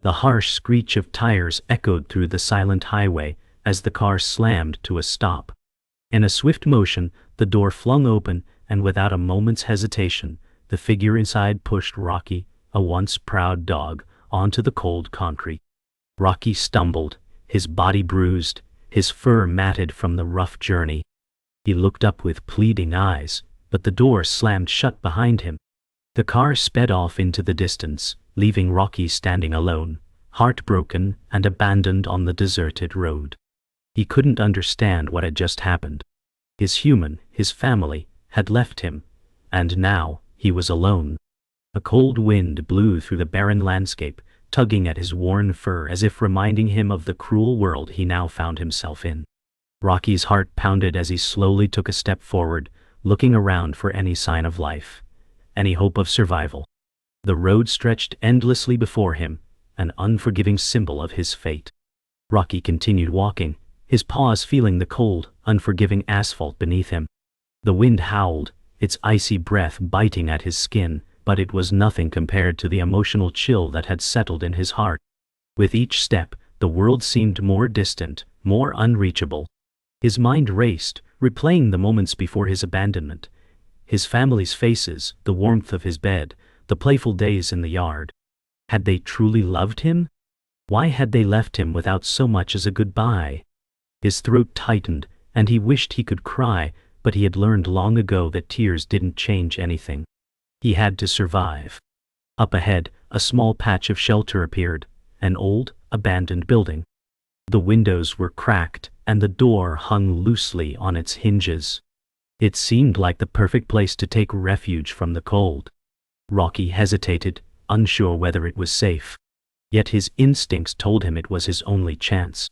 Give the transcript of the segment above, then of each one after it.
The harsh screech of tires echoed through the silent highway as the car slammed to a stop. In a swift motion, the door flung open, and without a moment's hesitation, the figure inside pushed Rocky, a once proud dog, onto the cold concrete. Rocky stumbled, his body bruised, his fur matted from the rough journey. He looked up with pleading eyes, but the door slammed shut behind him. The car sped off into the distance, leaving Rocky standing alone, heartbroken and abandoned on the deserted road. He couldn't understand what had just happened. His family, had left him, and now he was alone. A cold wind blew through the barren landscape, tugging at his worn fur as if reminding him of the cruel world he now found himself in. Rocky's heart pounded as he slowly took a step forward, looking around for any sign of life, any hope of survival. The road stretched endlessly before him, an unforgiving symbol of his fate. Rocky continued walking, his paws feeling the cold, unforgiving asphalt beneath him. The wind howled, its icy breath biting at his skin, but it was nothing compared to the emotional chill that had settled in his heart. With each step, the world seemed more distant, more unreachable. His mind raced, replaying the moments before his abandonment. His family's faces, the warmth of his bed, the playful days in the yard. Had they truly loved him? Why had they left him without so much as a goodbye? His throat tightened, and he wished he could cry, but he had learned long ago that tears didn't change anything. He had to survive. Up ahead, a small patch of shelter appeared, an old, abandoned building. The windows were cracked, and the door hung loosely on its hinges. It seemed like the perfect place to take refuge from the cold. Rocky hesitated, unsure whether it was safe. Yet his instincts told him it was his only chance.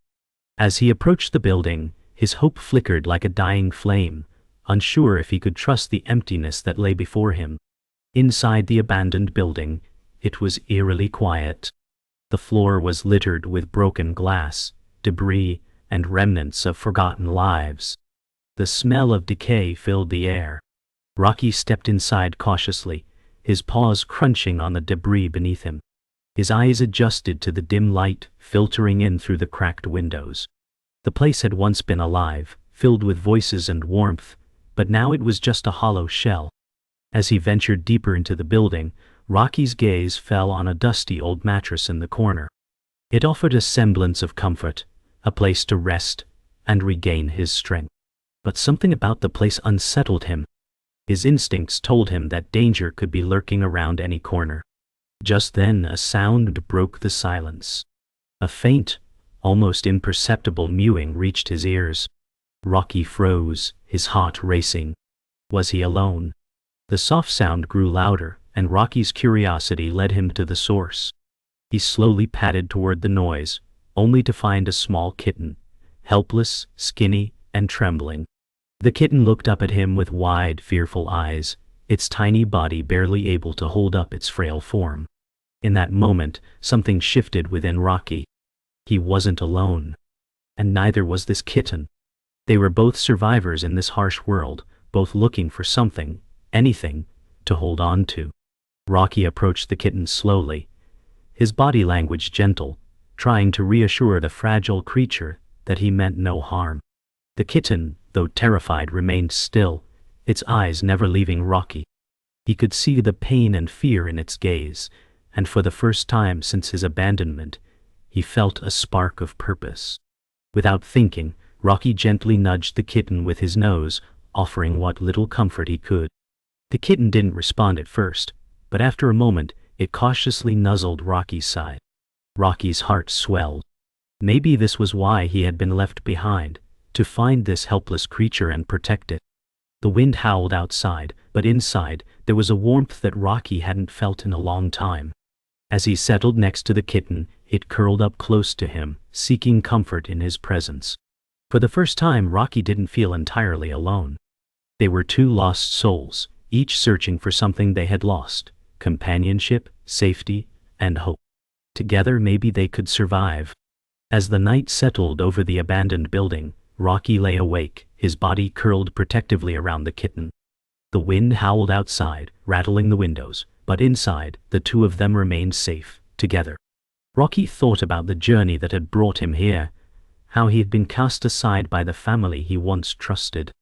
As he approached the building, his hope flickered like a dying flame, unsure if he could trust the emptiness that lay before him. Inside the abandoned building, it was eerily quiet. The floor was littered with broken glass, debris, and remnants of forgotten lives. The smell of decay filled the air. Rocky stepped inside cautiously, his paws crunching on the debris beneath him. His eyes adjusted to the dim light filtering in through the cracked windows. The place had once been alive, filled with voices and warmth, but now it was just a hollow shell. As he ventured deeper into the building, Rocky's gaze fell on a dusty old mattress in the corner. It offered a semblance of comfort, a place to rest and regain his strength. But something about the place unsettled him. His instincts told him that danger could be lurking around any corner. Just then a sound broke the silence. A faint, almost imperceptible mewing reached his ears. Rocky froze, his heart racing. Was he alone? The soft sound grew louder, and Rocky's curiosity led him to the source. He slowly padded toward the noise, only to find a small kitten, helpless, skinny, and trembling. The kitten looked up at him with wide, fearful eyes, its tiny body barely able to hold up its frail form. In that moment, something shifted within Rocky. He wasn't alone. And neither was this kitten. They were both survivors in this harsh world, both looking for something, anything, to hold on to. Rocky approached the kitten slowly, his body language gentle, trying to reassure the fragile creature that he meant no harm. The kitten, though terrified, remained still, its eyes never leaving Rocky. He could see the pain and fear in its gaze, and for the first time since his abandonment, he felt a spark of purpose. Without thinking, Rocky gently nudged the kitten with his nose, offering what little comfort he could. The kitten didn't respond at first, but after a moment, it cautiously nuzzled Rocky's side. Rocky's heart swelled. Maybe this was why he had been left behind, to find this helpless creature and protect it. The wind howled outside, but inside, there was a warmth that Rocky hadn't felt in a long time. As he settled next to the kitten, it curled up close to him, seeking comfort in his presence. For the first time, Rocky didn't feel entirely alone. They were two lost souls, each searching for something they had lost: companionship, safety, and hope. Together, maybe they could survive. As the night settled over the abandoned building, Rocky lay awake, his body curled protectively around the kitten. The wind howled outside, rattling the windows, but inside, the two of them remained safe, together. Rocky thought about the journey that had brought him here, how he had been cast aside by the family he once trusted.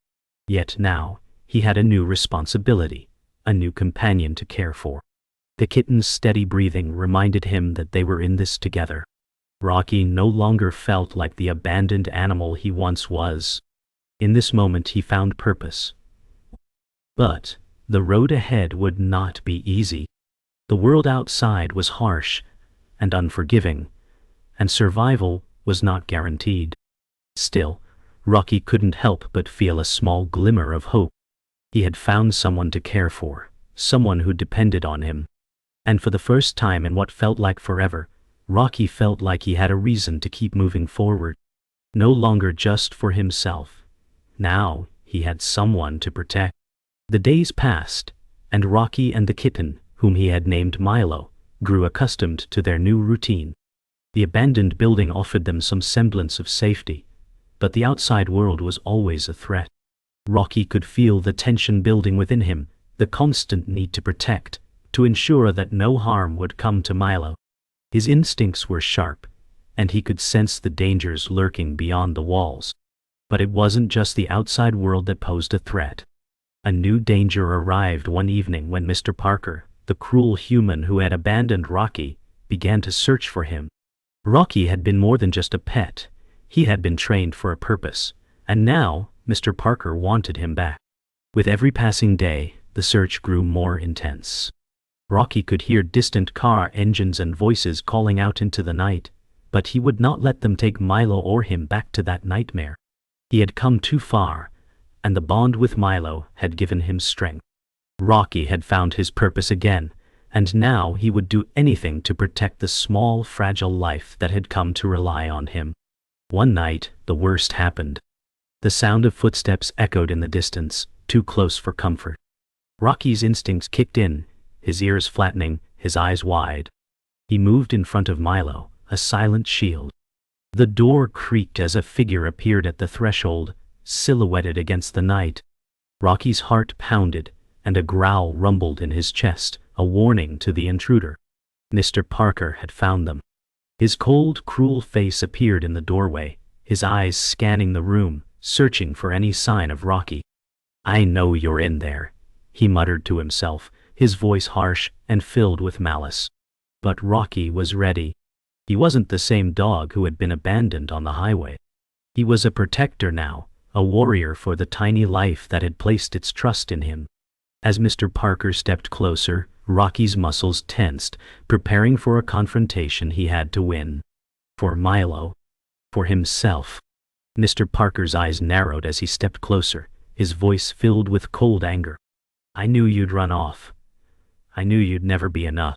Yet now, he had a new responsibility, a new companion to care for. The kitten's steady breathing reminded him that they were in this together. Rocky no longer felt like the abandoned animal he once was. In this moment he found purpose. But the road ahead would not be easy. The world outside was harsh and unforgiving, and survival was not guaranteed. Still, Rocky couldn't help but feel a small glimmer of hope. He had found someone to care for, someone who depended on him. And for the first time in what felt like forever, Rocky felt like he had a reason to keep moving forward. No longer just for himself. Now, he had someone to protect. The days passed, and Rocky and the kitten, whom he had named Milo, grew accustomed to their new routine. The abandoned building offered them some semblance of safety, but the outside world was always a threat. Rocky could feel the tension building within him, the constant need to protect, to ensure that no harm would come to Milo. His instincts were sharp, and he could sense the dangers lurking beyond the walls. But it wasn't just the outside world that posed a threat. A new danger arrived one evening when Mr. Parker, the cruel human who had abandoned Rocky, began to search for him. Rocky had been more than just a pet. He had been trained for a purpose, and now Mr. Parker wanted him back. With every passing day, the search grew more intense. Rocky could hear distant car engines and voices calling out into the night, but he would not let them take Milo or him back to that nightmare. He had come too far, and the bond with Milo had given him strength. Rocky had found his purpose again, and now he would do anything to protect the small, fragile life that had come to rely on him. One night, the worst happened. The sound of footsteps echoed in the distance, too close for comfort. Rocky's instincts kicked in, his ears flattening, his eyes wide. He moved in front of Milo, a silent shield. The door creaked as a figure appeared at the threshold, silhouetted against the night. Rocky's heart pounded, and a growl rumbled in his chest, a warning to the intruder. Mr. Parker had found them. His cold, cruel face appeared in the doorway, his eyes scanning the room, searching for any sign of Rocky. "I know you're in there," he muttered to himself, his voice harsh and filled with malice. But Rocky was ready. He wasn't the same dog who had been abandoned on the highway. He was a protector now, a warrior for the tiny life that had placed its trust in him. As Mr. Parker stepped closer, Rocky's muscles tensed, preparing for a confrontation he had to win. For Milo. For himself. Mr. Parker's eyes narrowed as he stepped closer, his voice filled with cold anger. "I knew you'd run off. I knew you'd never be enough."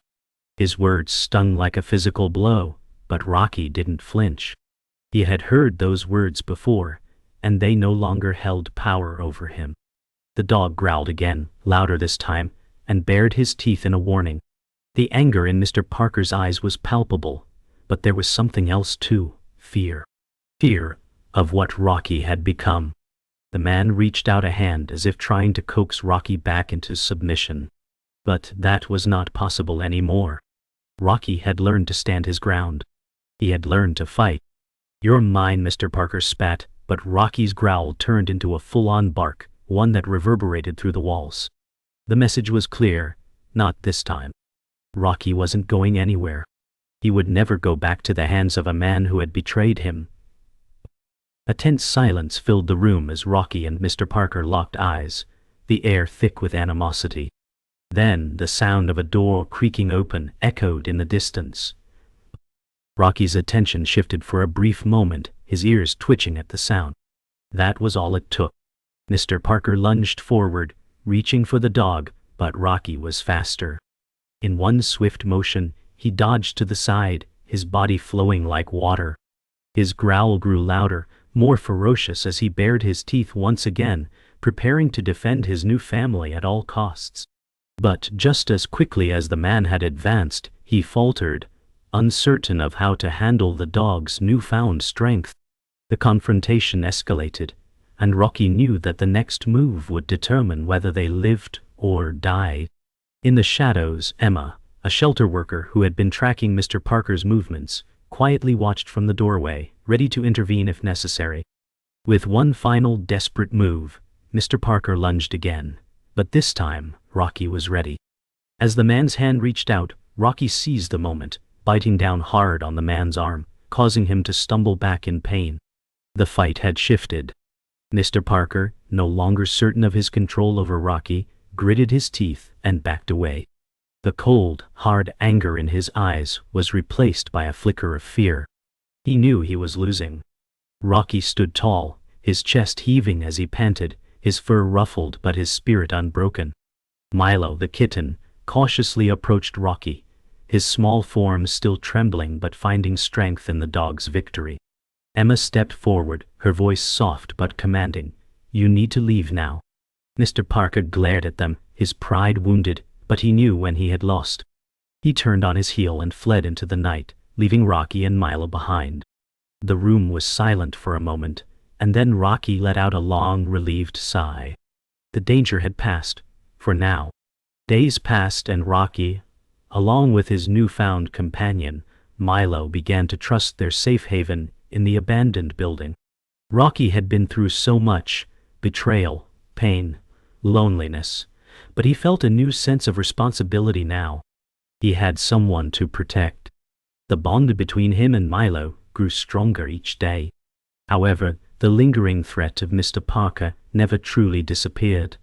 His words stung like a physical blow, but Rocky didn't flinch. He had heard those words before, and they no longer held power over him. The dog growled again, louder this time, and bared his teeth in a warning. The anger in Mr. Parker's eyes was palpable, but there was something else too, fear. Fear of what Rocky had become. The man reached out a hand as if trying to coax Rocky back into submission. But that was not possible anymore. Rocky had learned to stand his ground. He had learned to fight. "You're mine," Mr. Parker spat, but Rocky's growl turned into a full-on bark, one that reverberated through the walls. The message was clear, not this time. Rocky wasn't going anywhere. He would never go back to the hands of a man who had betrayed him. A tense silence filled the room as Rocky and Mr. Parker locked eyes, the air thick with animosity. Then the sound of a door creaking open echoed in the distance. Rocky's attention shifted for a brief moment, his ears twitching at the sound. That was all it took. Mr. Parker lunged forward, reaching for the dog, but Rocky was faster. In one swift motion, he dodged to the side, his body flowing like water. His growl grew louder, more ferocious as he bared his teeth once again, preparing to defend his new family at all costs. But just as quickly as the man had advanced, he faltered, uncertain of how to handle the dog's newfound strength. The confrontation escalated, and Rocky knew that the next move would determine whether they lived or died. In the shadows, Emma, a shelter worker who had been tracking Mr. Parker's movements, quietly watched from the doorway, ready to intervene if necessary. With one final desperate move, Mr. Parker lunged again, but this time, Rocky was ready. As the man's hand reached out, Rocky seized the moment, biting down hard on the man's arm, causing him to stumble back in pain. The fight had shifted. Mr. Parker, no longer certain of his control over Rocky, gritted his teeth and backed away. The cold, hard anger in his eyes was replaced by a flicker of fear. He knew he was losing. Rocky stood tall, his chest heaving as he panted, his fur ruffled but his spirit unbroken. Milo, the kitten, cautiously approached Rocky, his small form still trembling but finding strength in the dog's victory. Emma stepped forward, her voice soft but commanding. "You need to leave now." Mr. Parker glared at them, his pride wounded, but he knew when he had lost. He turned on his heel and fled into the night, leaving Rocky and Milo behind. The room was silent for a moment, and then Rocky let out a long, relieved sigh. The danger had passed, for now. Days passed and Rocky, along with his newfound companion, Milo, began to trust their safe haven in the abandoned building. Rocky had been through so much: betrayal, pain, loneliness, but he felt a new sense of responsibility now. He had someone to protect. The bond between him and Milo grew stronger each day. However, the lingering threat of Mr. Parker never truly disappeared.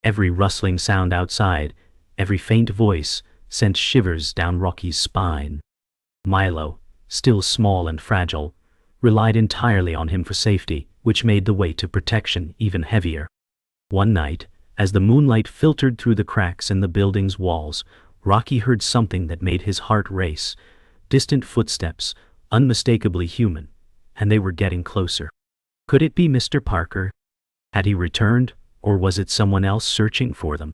Every rustling sound outside, every faint voice, sent shivers down Rocky's spine. Milo, still small and fragile, relied entirely on him for safety, which made the weight of protection even heavier. One night, as the moonlight filtered through the cracks in the building's walls, Rocky heard something that made his heart race. Distant footsteps, unmistakably human, and they were getting closer. Could it be Mr. Parker? Had he returned, or was it someone else searching for them?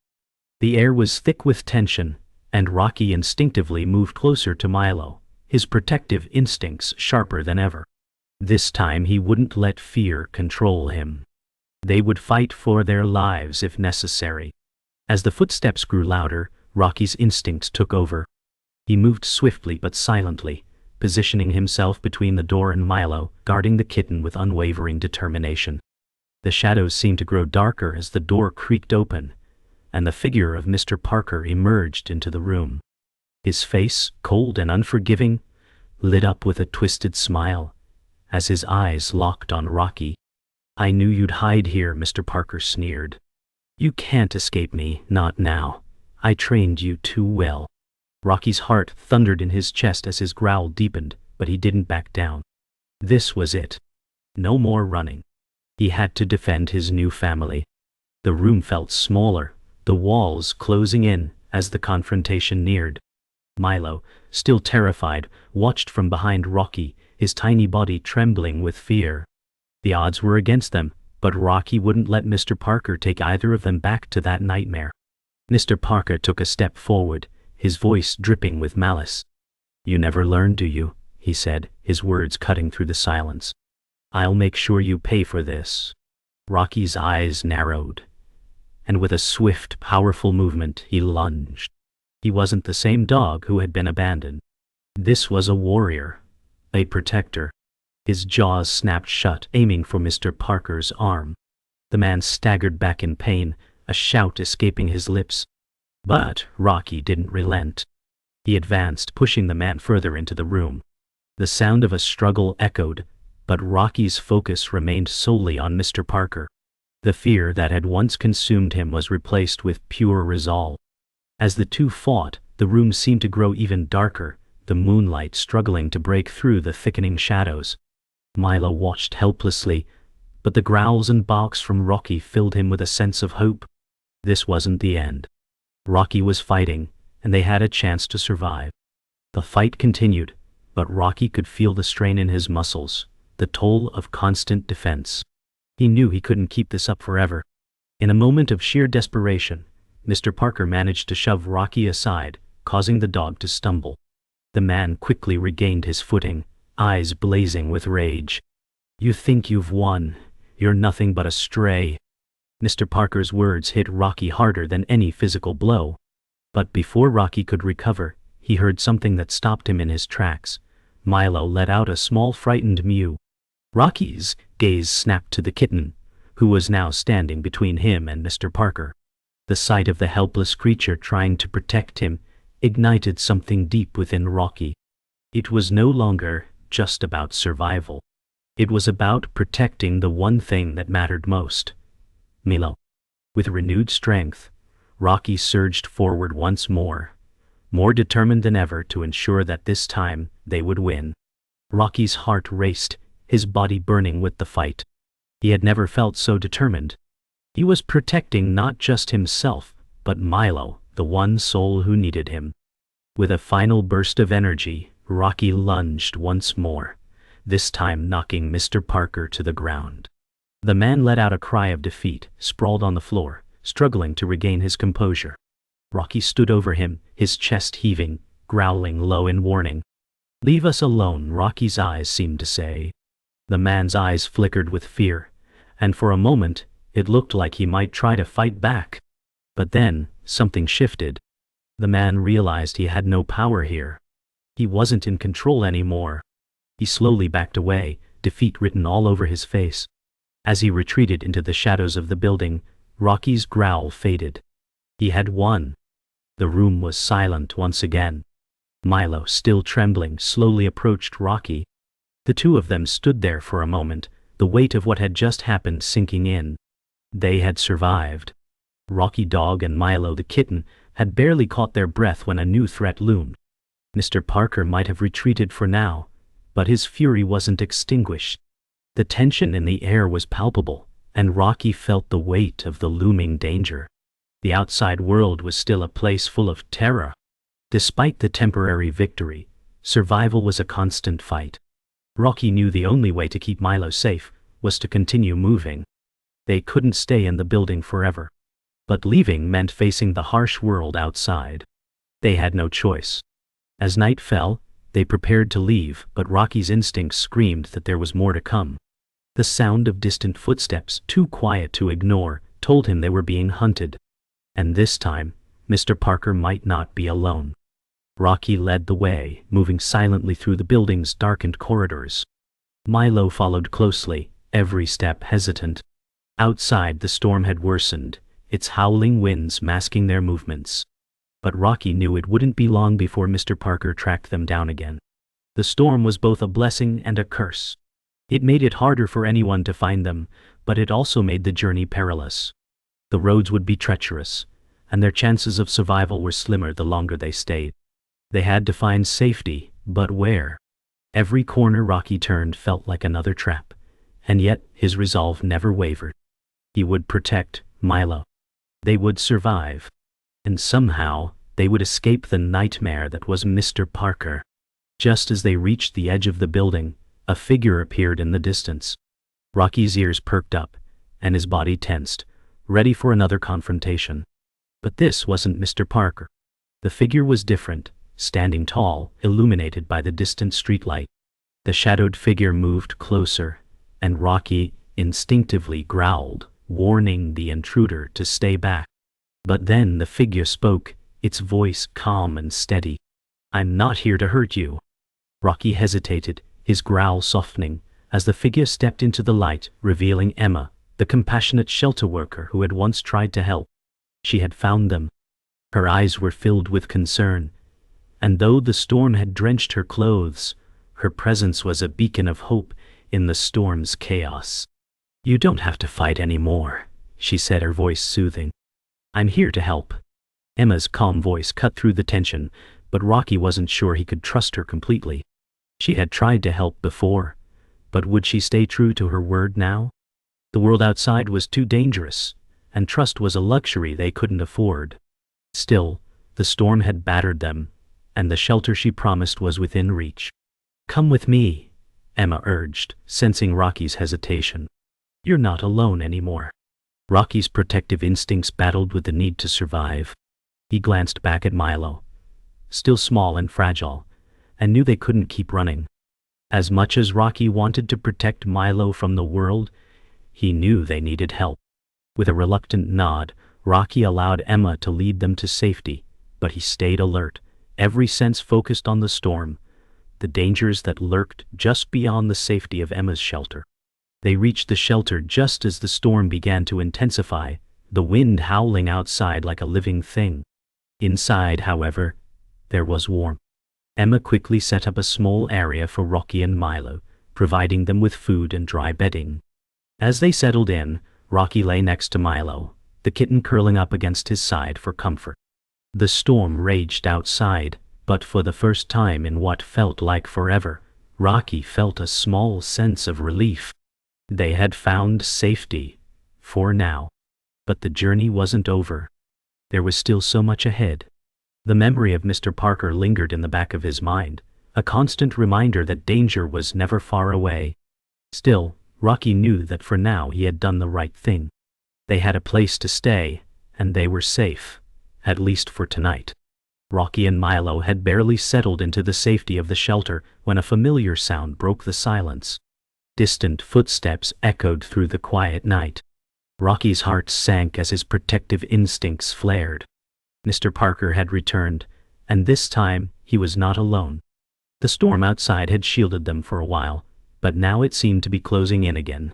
The air was thick with tension, and Rocky instinctively moved closer to Milo, his protective instincts sharper than ever. This time he wouldn't let fear control him. They would fight for their lives if necessary. As the footsteps grew louder, Rocky's instincts took over. He moved swiftly but silently, positioning himself between the door and Milo, guarding the kitten with unwavering determination. The shadows seemed to grow darker as the door creaked open, and the figure of Mr. Parker emerged into the room. His face, cold and unforgiving, lit up with a twisted smile as his eyes locked on Rocky. "I knew you'd hide here," Mr. Parker sneered. "You can't escape me, not now. I trained you too well." Rocky's heart thundered in his chest as his growl deepened, but he didn't back down. This was it. No more running. He had to defend his new family. The room felt smaller, the walls closing in as the confrontation neared. Milo, still terrified, watched from behind Rocky, his tiny body trembling with fear. The odds were against them, but Rocky wouldn't let Mr. Parker take either of them back to that nightmare. Mr. Parker took a step forward, his voice dripping with malice. "You never learn, do you?" he said, his words cutting through the silence. "I'll make sure you pay for this." Rocky's eyes narrowed, and with a swift, powerful movement he lunged. He wasn't the same dog who had been abandoned. This was a warrior, a protector. His jaws snapped shut, aiming for Mr. Parker's arm. The man staggered back in pain, a shout escaping his lips. But Rocky didn't relent. He advanced, pushing the man further into the room. The sound of a struggle echoed, but Rocky's focus remained solely on Mr. Parker. The fear that had once consumed him was replaced with pure resolve. As the two fought, the room seemed to grow even darker, the moonlight struggling to break through the thickening shadows. Milo watched helplessly, but the growls and barks from Rocky filled him with a sense of hope. This wasn't the end. Rocky was fighting, and they had a chance to survive. The fight continued, but Rocky could feel the strain in his muscles, the toll of constant defense. He knew he couldn't keep this up forever. In a moment of sheer desperation, Mr. Parker managed to shove Rocky aside, causing the dog to stumble. The man quickly regained his footing, eyes blazing with rage. "You think you've won? You're nothing but a stray." Mr. Parker's words hit Rocky harder than any physical blow. But before Rocky could recover, he heard something that stopped him in his tracks. Milo let out a small frightened mew. Rocky's gaze snapped to the kitten, who was now standing between him and Mr. Parker. The sight of the helpless creature trying to protect him ignited something deep within Rocky. It was no longer just about survival. It was about protecting the one thing that mattered most. Milo. With renewed strength, Rocky surged forward once more determined than ever to ensure that this time they would win. Rocky's heart raced, his body burning with the fight. He had never felt so determined. He was protecting not just himself, but Milo, the one soul who needed him. With a final burst of energy, Rocky lunged once more, this time knocking Mr. Parker to the ground. The man let out a cry of defeat, sprawled on the floor, struggling to regain his composure. Rocky stood over him, his chest heaving, growling low in warning. "Leave us alone," Rocky's eyes seemed to say. The man's eyes flickered with fear, and for a moment, it looked like he might try to fight back. But then, something shifted. The man realized he had no power here. He wasn't in control anymore. He slowly backed away, defeat written all over his face. As he retreated into the shadows of the building, Rocky's growl faded. He had won. The room was silent once again. Milo, still trembling, slowly approached Rocky. The two of them stood there for a moment, the weight of what had just happened sinking in. They had survived. Rocky Dog and Milo the kitten had barely caught their breath when a new threat loomed. Mr. Parker might have retreated for now, but his fury wasn't extinguished. The tension in the air was palpable, and Rocky felt the weight of the looming danger. The outside world was still a place full of terror. Despite the temporary victory, survival was a constant fight. Rocky knew the only way to keep Milo safe was to continue moving. They couldn't stay in the building forever. But leaving meant facing the harsh world outside. They had no choice. As night fell, they prepared to leave, but Rocky's instincts screamed that there was more to come. The sound of distant footsteps, too quiet to ignore, told him they were being hunted. And this time, Mr. Parker might not be alone. Rocky led the way, moving silently through the building's darkened corridors. Milo followed closely, every step hesitant. Outside, the storm had worsened, its howling winds masking their movements. But Rocky knew it wouldn't be long before Mr. Parker tracked them down again. The storm was both a blessing and a curse. It made it harder for anyone to find them, but it also made the journey perilous. The roads would be treacherous, and their chances of survival were slimmer the longer they stayed. They had to find safety, but where? Every corner Rocky turned felt like another trap, and yet his resolve never wavered. He would protect Milo. They would survive. And somehow, they would escape the nightmare that was Mr. Parker. Just as they reached the edge of the building, a figure appeared in the distance. Rocky's ears perked up, and his body tensed, ready for another confrontation. But this wasn't Mr. Parker. The figure was different, standing tall, illuminated by the distant streetlight. The shadowed figure moved closer, and Rocky instinctively growled, warning the intruder to stay back. But then the figure spoke, its voice calm and steady. "I'm not here to hurt you." Rocky hesitated, his growl softening, as the figure stepped into the light, revealing Emma, the compassionate shelter worker who had once tried to help. She had found them. Her eyes were filled with concern, and though the storm had drenched her clothes, her presence was a beacon of hope in the storm's chaos. "You don't have to fight anymore," she said, her voice soothing. "I'm here to help." Emma's calm voice cut through the tension, but Rocky wasn't sure he could trust her completely. She had tried to help before, but would she stay true to her word now? The world outside was too dangerous, and trust was a luxury they couldn't afford. Still, the storm had battered them, and the shelter she promised was within reach. "Come with me," Emma urged, sensing Rocky's hesitation. "You're not alone anymore." Rocky's protective instincts battled with the need to survive. He glanced back at Milo, still small and fragile, and knew they couldn't keep running. As much as Rocky wanted to protect Milo from the world, he knew they needed help. With a reluctant nod, Rocky allowed Emma to lead them to safety, but he stayed alert, every sense focused on the storm, the dangers that lurked just beyond the safety of Emma's shelter. They reached the shelter just as the storm began to intensify, the wind howling outside like a living thing. Inside, however, there was warmth. Emma quickly set up a small area for Rocky and Milo, providing them with food and dry bedding. As they settled in, Rocky lay next to Milo, the kitten curling up against his side for comfort. The storm raged outside, but for the first time in what felt like forever, Rocky felt a small sense of relief. They had found safety, for now. But the journey wasn't over. There was still so much ahead. The memory of Mr. Parker lingered in the back of his mind, a constant reminder that danger was never far away. Still, Rocky knew that for now he had done the right thing. They had a place to stay, and they were safe, at least for tonight. Rocky and Milo had barely settled into the safety of the shelter when a familiar sound broke the silence. Distant footsteps echoed through the quiet night. Rocky's heart sank as his protective instincts flared. Mr. Parker had returned, and this time he was not alone. The storm outside had shielded them for a while, but now it seemed to be closing in again.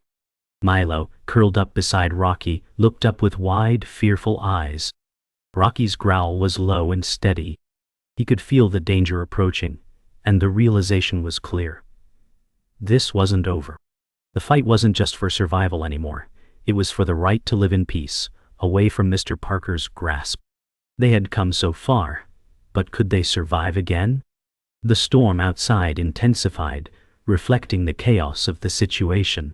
Milo, curled up beside Rocky, looked up with wide, fearful eyes. Rocky's growl was low and steady. He could feel the danger approaching, and the realization was clear. This wasn't over. The fight wasn't just for survival anymore. It was for the right to live in peace, away from Mr. Parker's grasp. They had come so far, but could they survive again? The storm outside intensified, reflecting the chaos of the situation.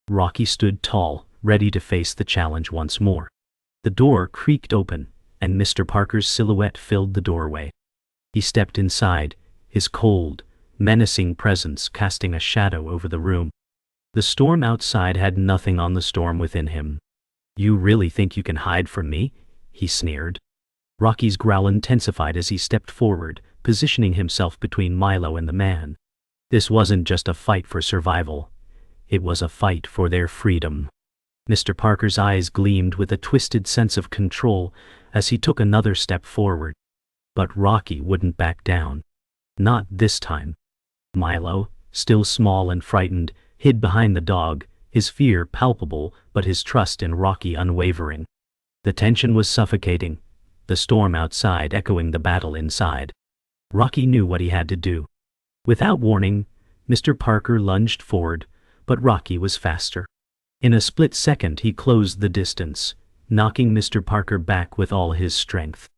Rocky stood tall, ready to face the challenge once more. The door creaked open, and Mr. Parker's silhouette filled the doorway. He stepped inside, his cold, menacing presence casting a shadow over the room. The storm outside had nothing on the storm within him. "You really think you can hide from me?" he sneered. Rocky's growl intensified as he stepped forward, positioning himself between Milo and the man. This wasn't just a fight for survival. It was a fight for their freedom. Mr. Parker's eyes gleamed with a twisted sense of control as he took another step forward. But Rocky wouldn't back down. Not this time. Milo, still small and frightened, hid behind the dog, his fear palpable but his trust in Rocky unwavering. The tension was suffocating, the storm outside echoing the battle inside. Rocky knew what he had to do. Without warning, Mr. Parker lunged forward, but Rocky was faster. In a split second he closed the distance, knocking Mr. Parker back with all his strength.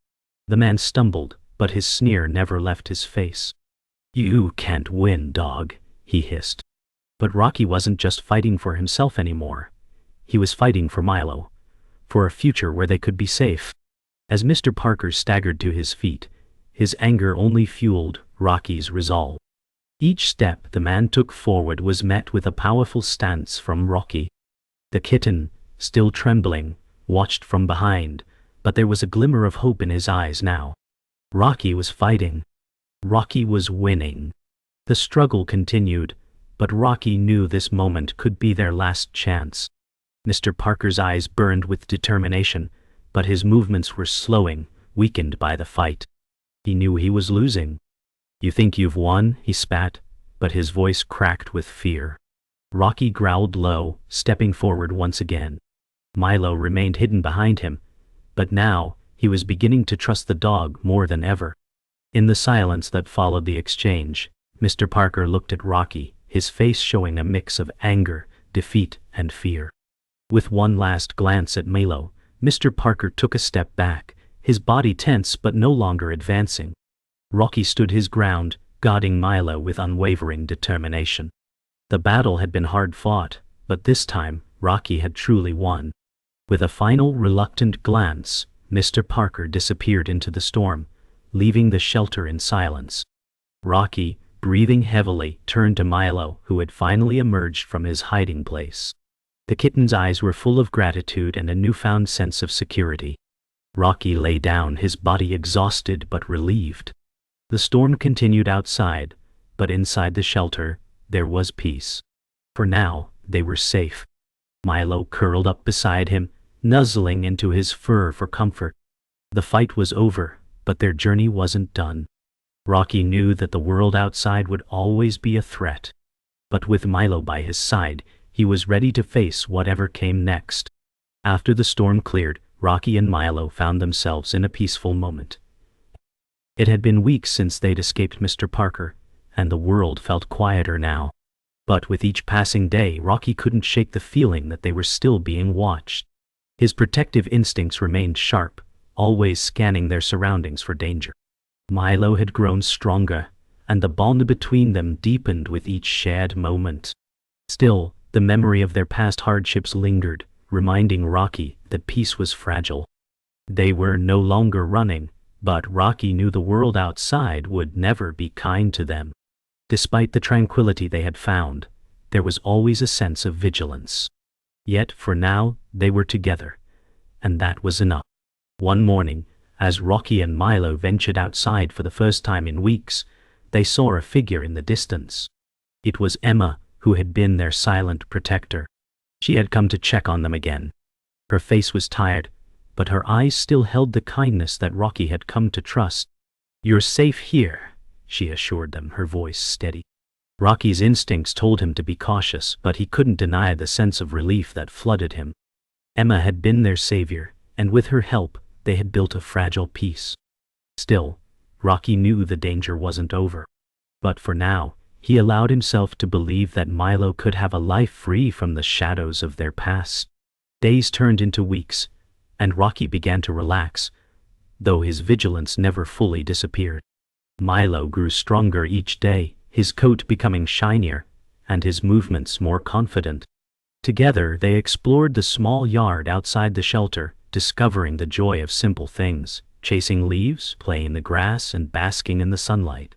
The man stumbled, but his sneer never left his face. "You can't win, dog," he hissed. But Rocky wasn't just fighting for himself anymore. He was fighting for Milo, for a future where they could be safe. As Mr. Parker staggered to his feet, his anger only fueled Rocky's resolve. Each step the man took forward was met with a powerful stance from Rocky. The kitten, still trembling, watched from behind, but there was a glimmer of hope in his eyes now. Rocky was fighting. Rocky was winning. The struggle continued, but Rocky knew this moment could be their last chance. Mr. Parker's eyes burned with determination, but his movements were slowing, weakened by the fight. He knew he was losing. "You think you've won?" he spat, but his voice cracked with fear. Rocky growled low, stepping forward once again. Milo remained hidden behind him, but now he was beginning to trust the dog more than ever. In the silence that followed the exchange, Mr. Parker looked at Rocky, his face showing a mix of anger, defeat, and fear. With one last glance at Milo, Mr. Parker took a step back, his body tense but no longer advancing. Rocky stood his ground, guarding Milo with unwavering determination. The battle had been hard fought, but this time, Rocky had truly won. With a final reluctant glance, Mr. Parker disappeared into the storm, leaving the shelter in silence. Rocky, breathing heavily, turned to Milo, who had finally emerged from his hiding place. The kitten's eyes were full of gratitude and a newfound sense of security. Rocky lay down, his body exhausted but relieved. The storm continued outside, but inside the shelter, there was peace. For now, they were safe. Milo curled up beside him, nuzzling into his fur for comfort. The fight was over, But their journey wasn't done. Rocky knew that the world outside would always be a threat. But with Milo by his side, he was ready to face whatever came next. After the storm cleared, Rocky and Milo found themselves in a peaceful moment. It had been weeks since they'd escaped Mr. Parker, and the world felt quieter now. But with each passing day, Rocky couldn't shake the feeling that they were still being watched. His protective instincts remained sharp, always scanning their surroundings for danger. Milo had grown stronger, and the bond between them deepened with each shared moment. Still, the memory of their past hardships lingered, reminding Rocky that peace was fragile. They were no longer running, but Rocky knew the world outside would never be kind to them. Despite the tranquility they had found, there was always a sense of vigilance. Yet for now, they were together, and that was enough. One morning, as Rocky and Milo ventured outside for the first time in weeks, they saw a figure in the distance. It was Emma, who had been their silent protector. She had come to check on them again. Her face was tired, but her eyes still held the kindness that Rocky had come to trust. "You're safe here," she assured them, her voice steady. Rocky's instincts told him to be cautious, but he couldn't deny the sense of relief that flooded him. Emma had been their savior, and with her help, they had built a fragile peace. Still, Rocky knew the danger wasn't over. But for now, he allowed himself to believe that Milo could have a life free from the shadows of their past. Days turned into weeks, and Rocky began to relax, though his vigilance never fully disappeared. Milo grew stronger each day, his coat becoming shinier, and his movements more confident. Together they explored the small yard outside the shelter, discovering the joy of simple things, chasing leaves, playing in the grass, and basking in the sunlight.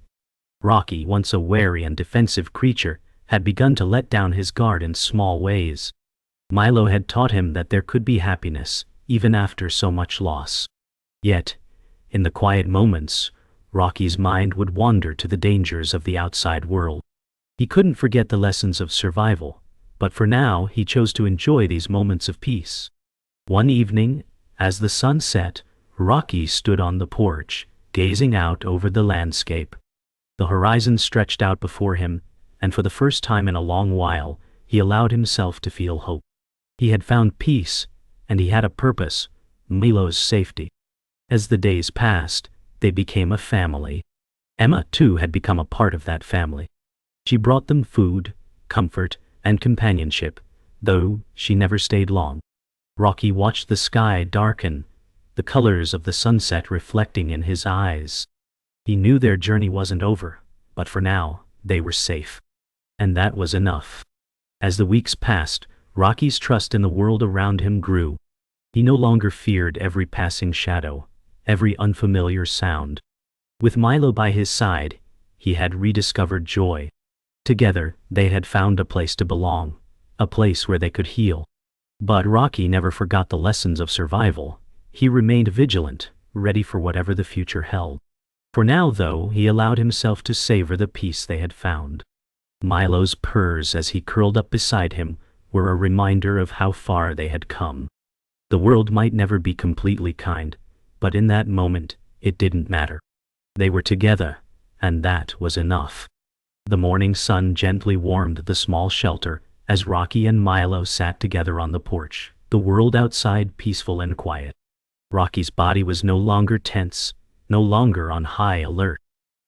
Rocky, once a wary and defensive creature, had begun to let down his guard in small ways. Milo had taught him that there could be happiness, even after so much loss. Yet, in the quiet moments, Rocky's mind would wander to the dangers of the outside world. He couldn't forget the lessons of survival, but for now he chose to enjoy these moments of peace. One evening, as the sun set, Rocky stood on the porch, gazing out over the landscape. The horizon stretched out before him, and for the first time in a long while, he allowed himself to feel hope. He had found peace, and he had a purpose, Milo's safety. As the days passed, they became a family. Emma, too, had become a part of that family. She brought them food, comfort, and companionship, though she never stayed long. Rocky watched the sky darken, the colors of the sunset reflecting in his eyes. He knew their journey wasn't over, but for now, they were safe. And that was enough. As the weeks passed, Rocky's trust in the world around him grew. He no longer feared every passing shadow, every unfamiliar sound. With Milo by his side, he had rediscovered joy. Together, they had found a place to belong, a place where they could heal. But Rocky never forgot the lessons of survival. He remained vigilant, ready for whatever the future held. For now, though, he allowed himself to savor the peace they had found. Milo's purrs as he curled up beside him were a reminder of how far they had come. The world might never be completely kind, but in that moment, it didn't matter. They were together, and that was enough. The morning sun gently warmed the small shelter as Rocky and Milo sat together on the porch, the world outside peaceful and quiet. Rocky's body was no longer tense, no longer on high alert.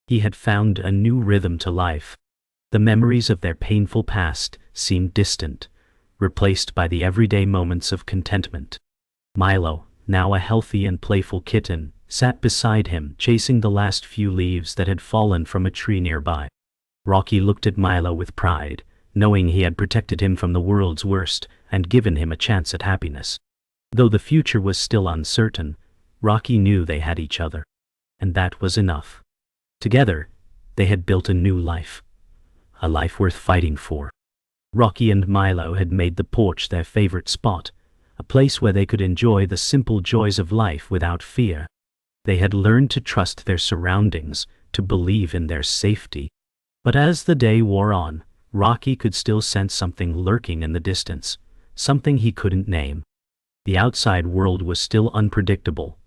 He had found a new rhythm to life. The memories of their painful past seemed distant, replaced by the everyday moments of contentment. Milo, now a healthy and playful kitten, sat beside him, chasing the last few leaves that had fallen from a tree nearby. Rocky looked at Milo with pride, knowing he had protected him from the world's worst and given him a chance at happiness. Though the future was still uncertain, Rocky knew they had each other. And that was enough. Together, they had built a new life. A life worth fighting for. Rocky and Milo had made the porch their favorite spot, a place where they could enjoy the simple joys of life without fear. They had learned to trust their surroundings, to believe in their safety. But as the day wore on, Rocky could still sense something lurking in the distance, something he couldn't name. The outside world was still unpredictable,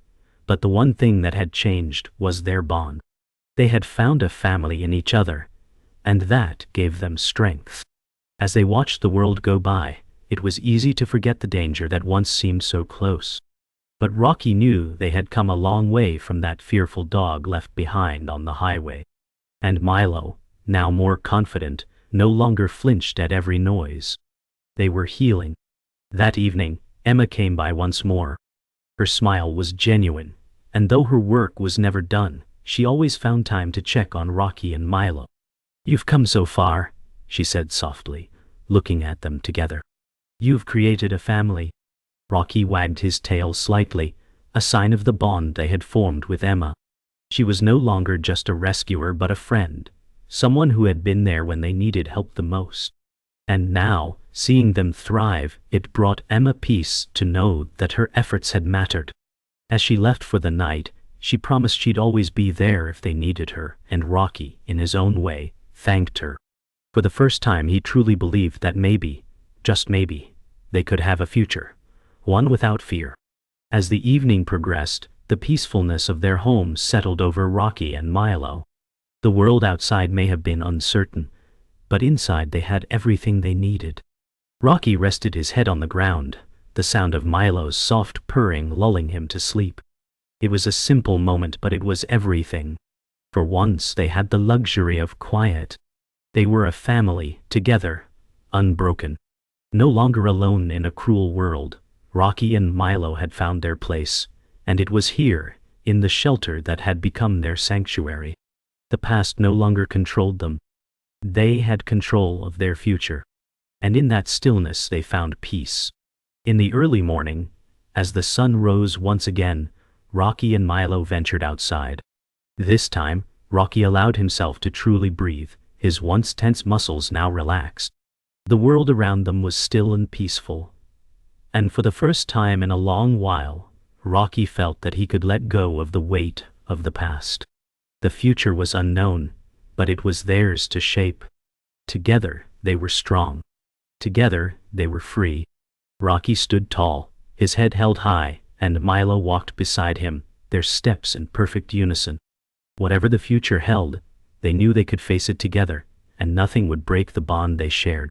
But the one thing that had changed was their bond. They had found a family in each other, and that gave them strength. As they watched the world go by, it was easy to forget the danger that once seemed so close. But Rocky knew they had come a long way from that fearful dog left behind on the highway. And Milo, now more confident, no longer flinched at every noise. They were healing. That evening, Emma came by once more. Her smile was genuine, and though her work was never done, she always found time to check on Rocky and Milo. "You've come so far," she said softly, looking at them together. "You've created a family." Rocky wagged his tail slightly, a sign of the bond they had formed with Emma. She was no longer just a rescuer but a friend, someone who had been there when they needed help the most. And now, seeing them thrive, it brought Emma peace to know that her efforts had mattered. As she left for the night, she promised she'd always be there if they needed her, and Rocky, in his own way, thanked her. For the first time he truly believed that maybe, just maybe, they could have a future, one without fear. As the evening progressed, the peacefulness of their home settled over Rocky and Milo. The world outside may have been uncertain, but inside they had everything they needed. Rocky rested his head on the ground, the sound of Milo's soft purring lulling him to sleep. It was a simple moment, but it was everything. For once they had the luxury of quiet. They were a family, together, unbroken. No longer alone in a cruel world, Rocky and Milo had found their place, and it was here, in the shelter that had become their sanctuary. The past no longer controlled them. They had control of their future. And in that stillness they found peace. In the early morning, as the sun rose once again, Rocky and Milo ventured outside. This time, Rocky allowed himself to truly breathe, his once tense muscles now relaxed. The world around them was still and peaceful. And for the first time in a long while, Rocky felt that he could let go of the weight of the past. The future was unknown, but it was theirs to shape. Together, they were strong. Together, they were free. Rocky stood tall, his head held high, and Milo walked beside him, their steps in perfect unison. Whatever the future held, they knew they could face it together, and nothing would break the bond they shared.